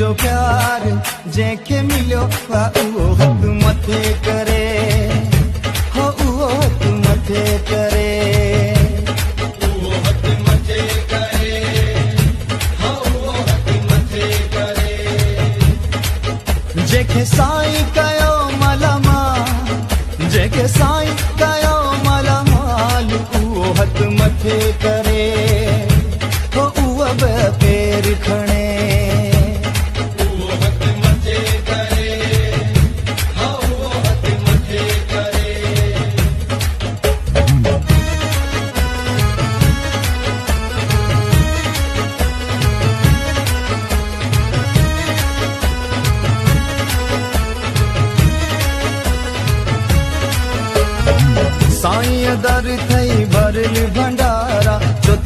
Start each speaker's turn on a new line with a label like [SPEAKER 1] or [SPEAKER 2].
[SPEAKER 1] जो प्यार जंहिंखे मिलियो आहे उहो हथ मथे करे, हो उहो हथ मथे करे, उहो हथ मथे करे, हो उहो हथ मथे करे। जंहिंखे साईं कयो मालामाल, जंहिंखे साईं कयो मालामाल, उहो हथ मथे करे, हो उहो बि पेर खणे, उहो हथ मथे करे, हो उहो हथ मथे करे। साईं दर थई भरल भंडारा जो